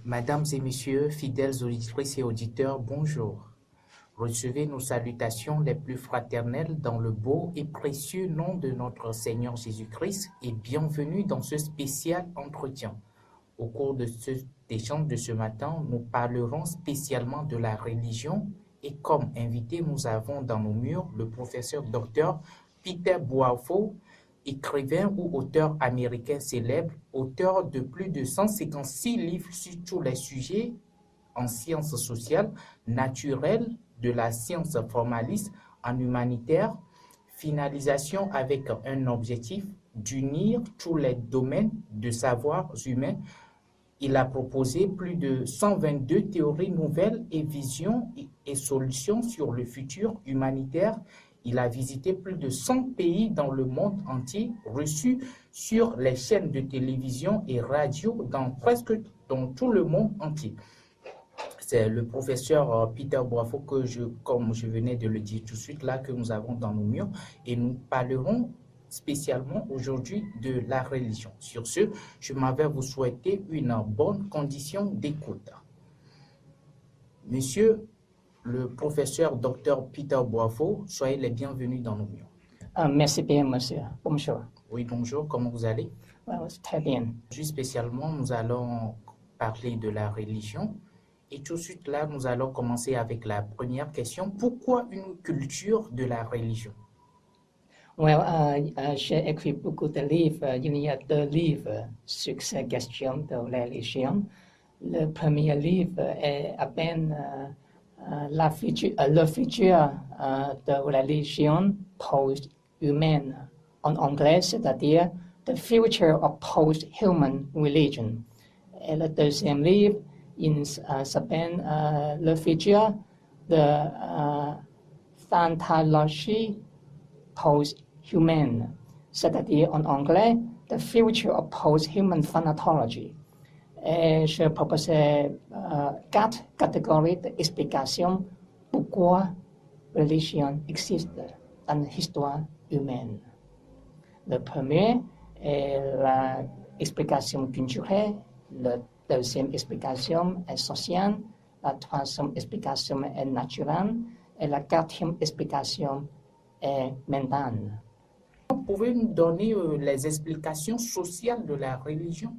Mesdames et messieurs, fidèles auditrices et auditeurs, bonjour. Recevez nos salutations les plus fraternelles dans le beau et précieux nom de notre Seigneur Jésus-Christ et bienvenue dans ce spécial entretien. Au cours de cet échange de ce matin, nous parlerons spécialement de la religion et comme invité, nous avons dans nos murs le professeur Dr Peter Boafo, écrivain ou auteur américain célèbre, auteur de plus de 156 livres sur tous les sujets en sciences sociales, naturelles, de la science formaliste, en humanitaire, finalisation avec un objectif d'unir tous les domaines de savoirs humains. Il a proposé plus de 122 théories nouvelles et visions et solutions sur le futur humanitaire. Il a visité plus de 100 pays dans le monde entier, reçu sur les chaînes de télévision et radio presque dans tout le monde entier. C'est le professeur Peter Boafo comme je venais de le dire tout de suite là, que nous avons dans nos murs et nous parlerons spécialement aujourd'hui de la religion. Sur ce, je m'en vais vous souhaiter une bonne condition d'écoute. Monsieur le professeur Dr Peter Boafo, soyez les bienvenus dans nos murs. Merci bien, monsieur. Bonjour. Oui, bonjour, comment vous allez? Très bien. Aujourd'hui, spécialement, nous allons parler de la religion. Et tout de suite, là, nous allons commencer avec la première question. Pourquoi une culture de la religion? J'ai écrit beaucoup de livres. Il y a 2 livres sur ces questions de religion. Le premier livre est à peine le futur de religion post-humaine en anglais, c'est-à-dire The Future of Post-Human Religion. Et le deuxième livre, il s'appelle Le futur de Thanatology Post-Human, c'est-à-dire en anglais, The Future of Post-Human Thanatology. Et je proposais 4 catégories d'explications pourquoi la religion existe dans l'histoire humaine. Le premier est l'explication culturelle, la deuxième explication est sociale, la troisième explication est naturelle et la quatrième explication est mentale. Pouvez-vous nous donner les explications sociales de la religion?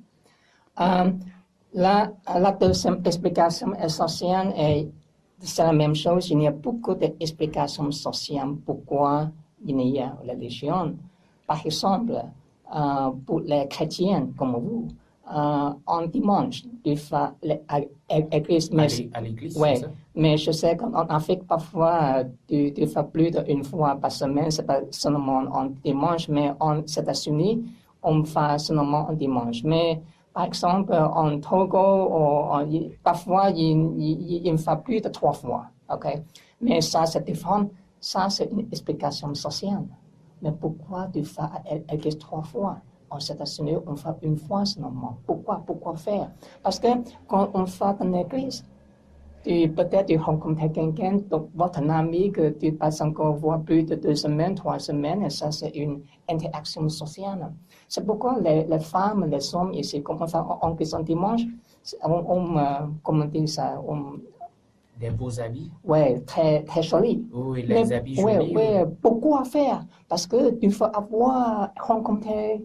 La deuxième explication est sociale et c'est la même chose. Il y a beaucoup d'explications sociales pourquoi il y a la religion. Par exemple, pour les chrétiens comme vous, en dimanche, tu fais à l'église. À l'église, oui, c'est ça? Mais je sais qu'en Afrique, parfois, tu fais plus d'une fois par semaine. Ce n'est pas seulement en dimanche, mais aux États-Unis, on fait seulement en dimanche. Mais par exemple, en Togo, parfois, il ne fait plus de 3 fois. Okay? Mais ça, c'est différent. Ça, c'est une explication sociale. Mais pourquoi tu fais à l'église 3 fois? Aux États-Unis, on fait une fois seulement. Pourquoi faire? Parce que quand on fait dans l'église, peut-être tu rencontres quelqu'un, votre ami que tu passes encore voir plus de 2 semaines, 3 semaines, et ça c'est une interaction sociale. C'est pourquoi les femmes, les hommes ici, comme on fait en question dimanche, comment dire ça, des beaux habits? Oui, très, très jolis. Oui, les habits jolis. Oui. Pourquoi faire? Parce que tu faut avoir rencontré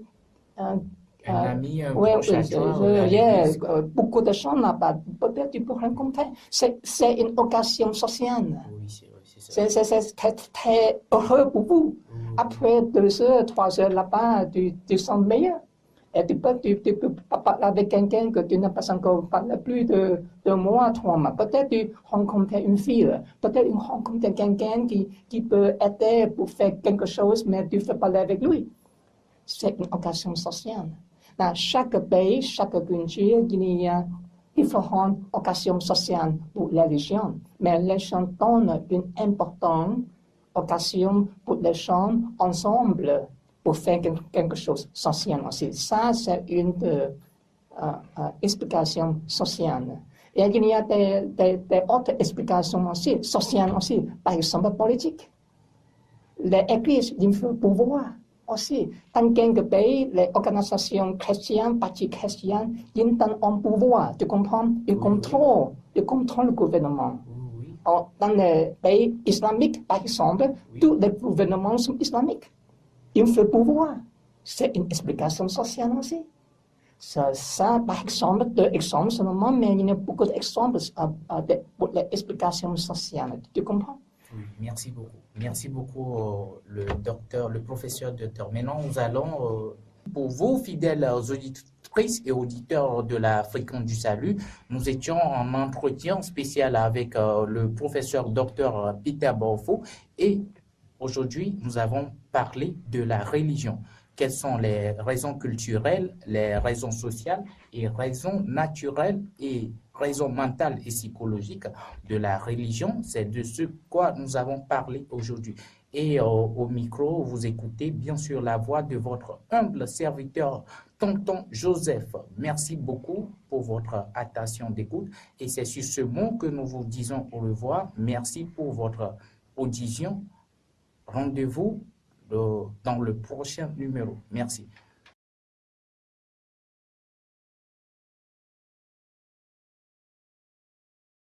un ami proche à toi. Beaucoup de gens là-bas, peut-être tu peux rencontrer. C'est une occasion sociale. Oui, c'est ça. C'est très heureux pour vous. Oui. Après 2 heures, 3 heures là-bas, tu sens meilleur. Et tu peux parler avec quelqu'un que tu n'as pas encore parlé plus de 2 mois, 3 mois. Peut-être tu rencontres une fille, peut-être tu rencontres quelqu'un qui peut aider pour faire quelque chose, mais tu veux parler avec lui. C'est une occasion sociale. Dans chaque pays, chaque culture, il y a différentes occasions sociales pour la religion. Mais les gens donnent une importante occasion pour les gens ensemble pour faire quelque chose de social aussi. Ça, c'est une explication sociale. Et il y a des autres explications aussi, sociales aussi. Par exemple, politique. Les églises, il faut pouvoir. aussi, dans quelques pays, les organisations chrétiennes, partis chrétiens, ils ont un pouvoir, tu comprends, ils contrôlent le gouvernement. Oui, Dans les pays islamiques, par exemple, tous les gouvernements sont islamiques. Ils font pouvoir. C'est une explication sociale aussi. Ça, par exemple, deux exemples seulement, mais il y a beaucoup d'exemples pour les explications sociales. Tu comprends? oui, merci beaucoup. Merci beaucoup, le professeur docteur. Maintenant, nous allons, pour vous, fidèles auditrices et auditeurs de la Fréquence du Salut, nous étions en entretien spécial avec le professeur docteur Peter Borfo et aujourd'hui, nous avons parlé de la religion. Quelles sont les raisons culturelles, les raisons sociales et raisons naturelles et raisons mentales et psychologiques de la religion? C'est de ce quoi nous avons parlé aujourd'hui. Et au micro, vous écoutez bien sûr la voix de votre humble serviteur, Tonton Joseph. Merci beaucoup pour votre attention d'écoute. Et c'est sur ce mot que nous vous disons au revoir. Merci pour votre audition. Rendez-vous dans le prochain numéro. Merci.